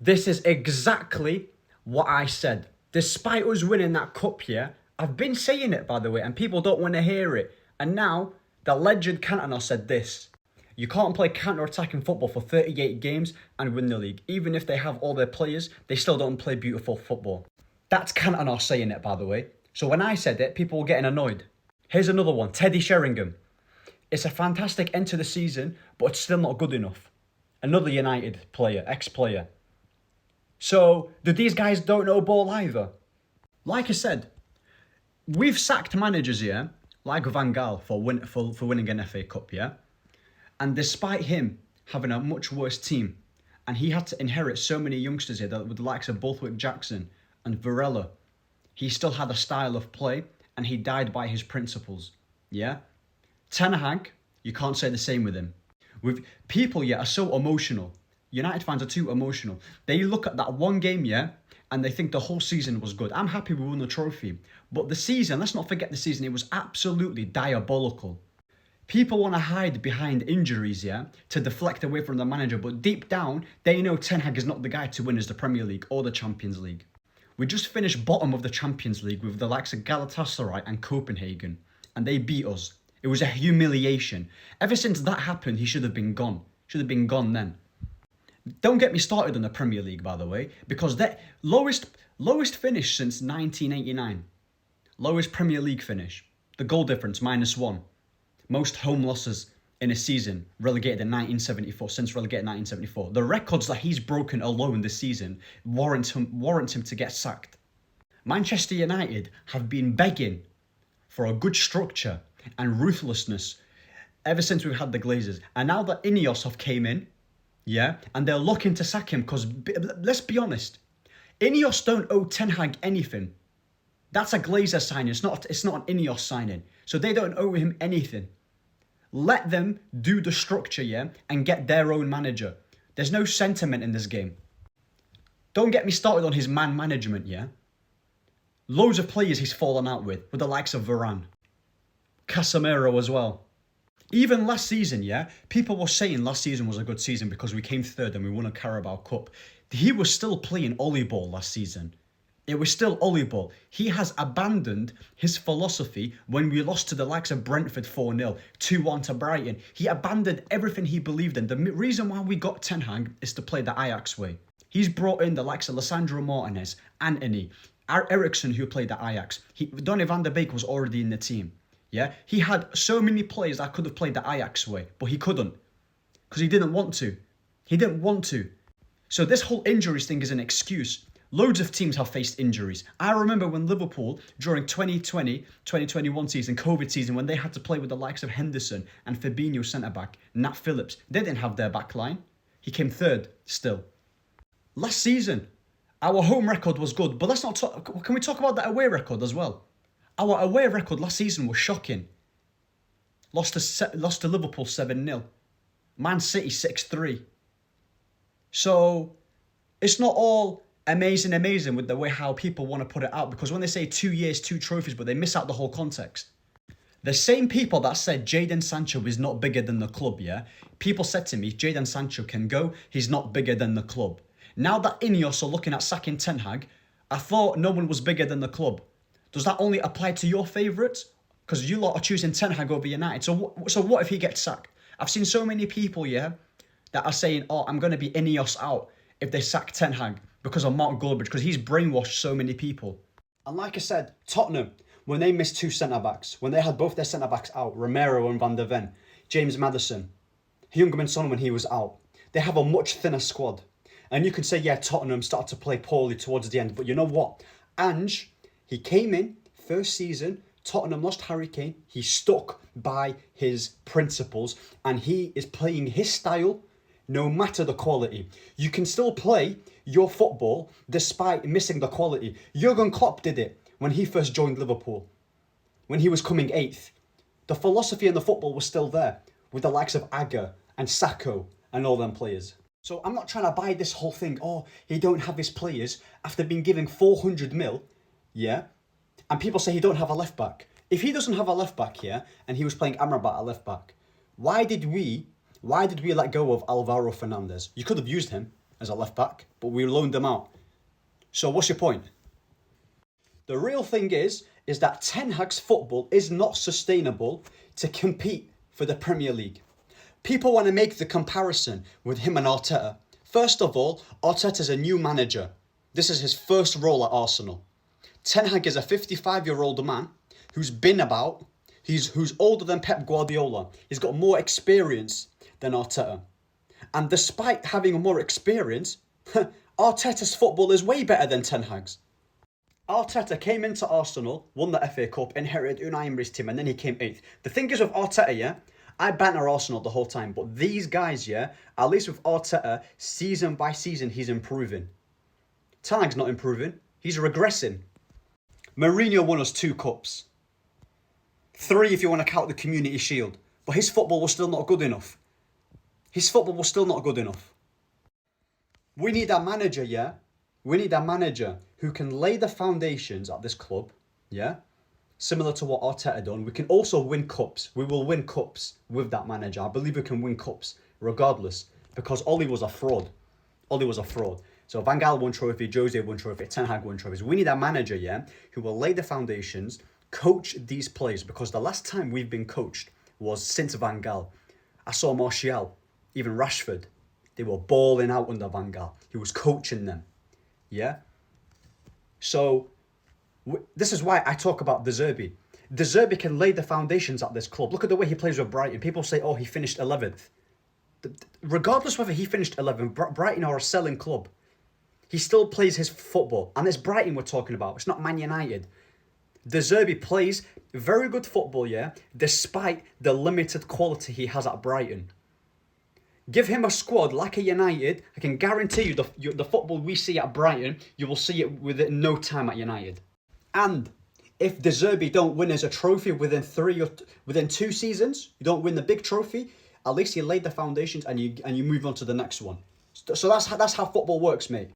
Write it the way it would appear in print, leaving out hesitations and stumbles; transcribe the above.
This is exactly what I said. Despite us winning that cup here, I've been saying it, by the way, and people don't want to hear it. And now, the legend Cantona said this. You can't play counter-attacking football for 38 games and win the league. Even if they have all their players, they still don't play beautiful football. That's Cantona saying it, by the way. So when I said it, people were getting annoyed. Here's another one, Teddy Sheringham. It's a fantastic end to the season, but it's still not good enough. Another United player, ex-player. So, do these guys don't know ball either? Like I said, we've sacked managers here, like Van Gaal for winning an FA Cup, yeah? And despite him having a much worse team, and he had to inherit so many youngsters here with the likes of Borthwick Jackson and Varela, he still had a style of play, and he died by his principles, yeah? Ten Hag, you can't say the same with him. With people, yeah, are so emotional. United fans are too emotional. They look at that one game, yeah, and they think the whole season was good. I'm happy we won the trophy. But the season, let's not forget the season, it was absolutely diabolical. People want to hide behind injuries, yeah, to deflect away from the manager. But deep down, they know Ten Hag is not the guy to win as the Premier League or the Champions League. We just finished bottom of the Champions League with the likes of Galatasaray and Copenhagen. And they beat us. It was a humiliation. Ever since that happened, he should have been gone. Should have been gone then. Don't get me started on the Premier League, by the way, because that lowest finish since 1989. Lowest Premier League finish. The goal difference, -1. Most home losses in a season, relegated in 1974, since relegated in 1974. The records that he's broken alone this season warrant him to get sacked. Manchester United have been begging for a good structure and ruthlessness ever since we've had the Glazers. And now that Ineos have came in, yeah, and they're looking to sack him because, let's be honest, Ineos don't owe Ten Hag anything. That's a Glazer signing. It's not an Ineos signing. So they don't owe him anything. Let them do the structure, yeah, and get their own manager. There's no sentiment in this game. Don't get me started on his man management, yeah. Loads of players he's fallen out with the likes of Varane. Casemiro as well. Even last season, yeah, people were saying last season was a good season because we came third and we won a Carabao Cup. He was still playing Ollie ball last season. It was still Ollie ball. He has abandoned his philosophy when we lost to the likes of Brentford 4-0, 2-1 to Brighton. He abandoned everything he believed in. The reason why we got Ten Hag is to play the Ajax way. He's brought in the likes of Lissandro Martinez, Antony, Ericsson, who played at Ajax. Donny van der Beek was already in the team. Yeah, he had so many players that could have played the Ajax way, but he couldn't because he didn't want to. He didn't want to. So this whole injuries thing is an excuse. Loads of teams have faced injuries. I remember when Liverpool, during 2020-2021 season, COVID season, when they had to play with the likes of Henderson and Fabinho centre-back, Nat Phillips, they didn't have their back line. He came third still. Last season, our home record was good, but let's not talk. Can we talk about the away record as well? Our away record last season was shocking. Lost to Liverpool 7-0. Man City 6-3. So, it's not all amazing with the way how people want to put it out, because when they say 2 years, 2 trophies, but they miss out the whole context. The same people that said Jadon Sancho is not bigger than the club, yeah? People said to me, Jadon Sancho can go, he's not bigger than the club. Now that Ineos are looking at sacking Ten Hag, I thought no one was bigger than the club. Does that only apply to your favourites? Because you lot are choosing Ten Hag over United. So what if he gets sacked? I've seen so many people, yeah, that are saying, oh, I'm going to be Ineos out if they sack Ten Hag because of Mark Goldbridge, because he's brainwashed so many people. And like I said, Tottenham, when they missed 2 centre-backs, when they had both their centre-backs out, Romero and Van der Ven, James Maddison, Heung-min Son when he was out, they have a much thinner squad. And you can say, yeah, Tottenham started to play poorly towards the end, but you know what? Ange, he came in, first season, Tottenham lost Harry Kane. He stuck by his principles and he is playing his style no matter the quality. You can still play your football despite missing the quality. Jurgen Klopp did it when he first joined Liverpool, when he was coming 8th. The philosophy and the football was still there with the likes of Agger and Sacco and all them players. So I'm not trying to buy this whole thing, oh, he don't have his players after being given 400 mil. Yeah, and people say he don't have a left back. If he doesn't have a left back here, and he was playing Amrabat at left back, why did we let go of Alvaro Fernandez? You could have used him as a left back, but we loaned him out. So what's your point? The real thing is that Ten Hag's football is not sustainable to compete for the Premier League. People want to make the comparison with him and Arteta. First of all, Arteta's a new manager. This is his first role at Arsenal. Ten Hag is a 55-year-old man who's been about, who's older than Pep Guardiola. He's got more experience than Arteta. And despite having more experience, Arteta's football is way better than Ten Hag's. Arteta came into Arsenal, won the FA Cup, inherited Unai Emery's team, and then he came 8th. The thing is with Arteta, yeah, I banter Arsenal the whole time, but these guys, yeah, at least with Arteta, season by season, he's improving. Ten Hag's not improving, he's regressing. Mourinho won us 2 cups. 3 if you want to count the Community Shield. But his football was still not good enough. His football was still not good enough. We need a manager, yeah? We need a manager who can lay the foundations at this club, yeah? Similar to what Arteta done. We can also win cups. We will win cups with that manager. I believe we can win cups regardless. Because Oli was a fraud. Oli was a fraud. So Van Gaal won trophy, Jose won trophy, Ten Hag won trophies. We need a manager, yeah, who will lay the foundations, coach these players. Because the last time we've been coached was since Van Gaal. I saw Martial, even Rashford. They were balling out under Van Gaal. He was coaching them, yeah? So this is why I talk about De Zerbi. De Zerbi can lay the foundations at this club. Look at the way he plays with Brighton. People say, oh, he finished 11th. Regardless whether he finished 11th, Brighton are a selling club. He still plays his football. And it's Brighton we're talking about. It's not Man United. De Zerbi plays very good football, yeah, despite the limited quality he has at Brighton. Give him a squad like a United, I can guarantee you the football we see at Brighton, you will see it within no time at United. And if De Zerbi don't win us a trophy within 2 seasons, you don't win the big trophy, at least you laid the foundations and you move on to the next one. So that's how football works, mate.